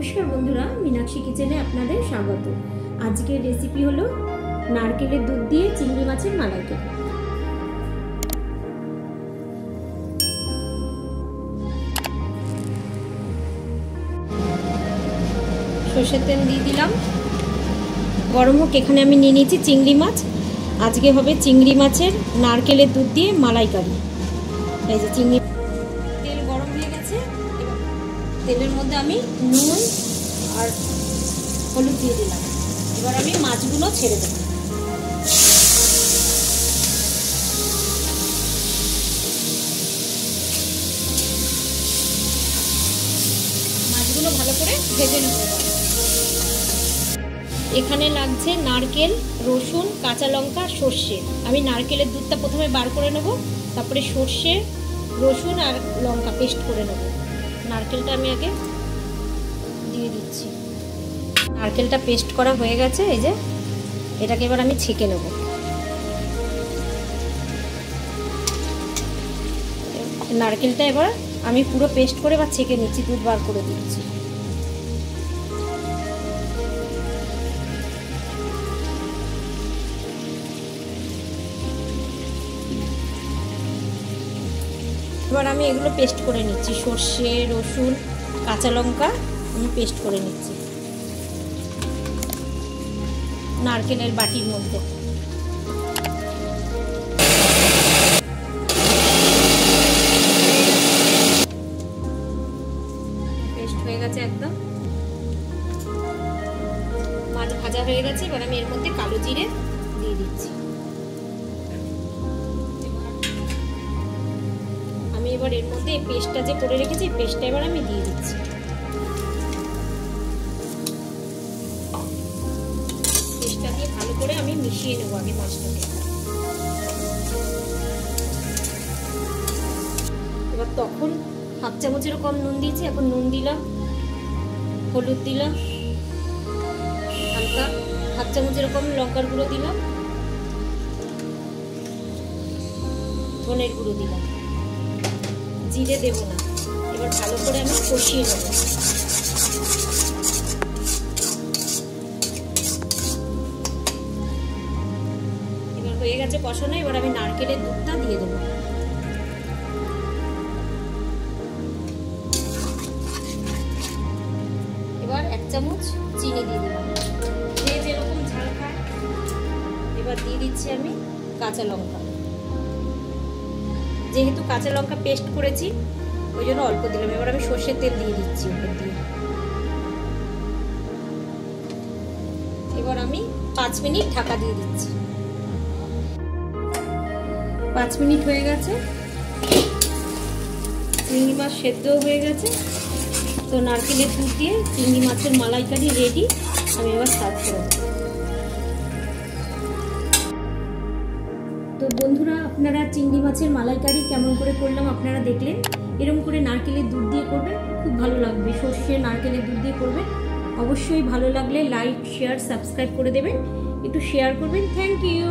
नमस्कार बंधुरा मीनाक्षी किचेने आपनादेर स्वागत। आजकेर रेसिपि हलो नारकेलेर दूध दिए चिंगड़ी माछेर मालाइकारी। সরষের তেল দিয়ে দিলাম, গরম হোক। এখানে আমি নিয়ে নিয়েছি চিংড়ি মাছ। আজকে হবে চিংড়ি মাছের নারকেলের দুধ দিয়ে মালাইকারি। এই যে চিংড়ি তেল গরম হয়ে গেছে, তেলের মধ্যে আমি নুন আর হলুদ দিয়ে দিলাম। এবার আমি মাছগুলো ছেড়ে দেব। মাছগুলো ভালো করে ভেজে নেব। এখানে লাগছে নারকেল, রসুন, কাঁচা লঙ্কা, সর্ষে। আমি নারকেলের দুধটা প্রথমে বার করে নেব, তারপরে সর্ষে, রসুন আর লঙ্কা পেস্ট করে নেব। নারকেলটা আমি আগে দিয়ে দিচ্ছি। নারকেলটা পেস্ট করা হয়ে গেছে, এই যে এটাকে এবার আমি ছেঁকে নেব। নারকেলটা এবার আমি পুরো পেস্ট করে বা ছেঁকে নিচ্ছি, দুধ বার করে দিচ্ছি। এবার আমি এগুলো পেস্ট করে নিচ্ছি। সর্ষে, রসুন, কাঁচা লঙ্কা আমি পেস্ট করে নিচ্ছি নারকেলের বাটির মধ্যে। পেস্ট হয়ে গেছে একদম। মাছ ভাজা হয়ে গেছে। এবার আমি এর মধ্যে কালো জিরে দিয়ে দিচ্ছি। এবার এর মধ্যে এই পেস্টটা যে করে রেখেছি, পেস্টটা এবার আমি দিয়ে দিচ্ছি। পেস্টটা দিয়ে ভালো করে আমি মিশিয়ে নেব আগে মাছটাকে। এবার তখন হাফ চামচেরও কম নুন দিয়েছি, এখন নুন দিলাম, হলুদ দিলাম, হালকা হাফ চামচের কম লঙ্কার গুঁড়ো দিলাম, ধনের গুঁড়ো দিলাম, জিরে দেব না। এবার ভালো করে আমি কষিয়ে নেব। এবার হয়ে গেছে কষানো। এবার আমি নারকেলের দুধটা দিয়ে দেবো। এবার 1 চামচ চিনি দিয়ে দিলাম, যে যেরকম ঝাল খায়। এবার দিয়ে দিচ্ছি আমি কাঁচা লঙ্কা। যেহেতু কাঁচা লঙ্কা পেস্ট করেছি ওই জন্য অল্প দিলাম। এবার আমি সর্ষের তেল দিয়ে দিচ্ছি উপর দিয়ে। এবার আমি 5 মিনিট ঢাকা দিয়ে দিচ্ছি। 5 মিনিট হয়ে গেছে, চিংড়ি মাছ সেদ্ধ হয়ে গেছে। তো নারকেলের দুধ দিয়ে চিংড়ি মাছের মালাইকারি রেডি। আমি এবার সার্ভ করব। তো বন্ধুরা, আপনারা চিংড়ি মাছের মালাইকারি কেমন করে করলাম আপনারা দেখলেন। এরকম করে নারকেলের দুধ দিয়ে করবেন, খুব ভালো লাগবে। সর্ষে নারকেলের দুধ দিয়ে করবেন। অবশ্যই ভালো লাগলে লাইক, শেয়ার, সাবস্ক্রাইব করে দেবেন, একটু শেয়ার করবেন। Thank you.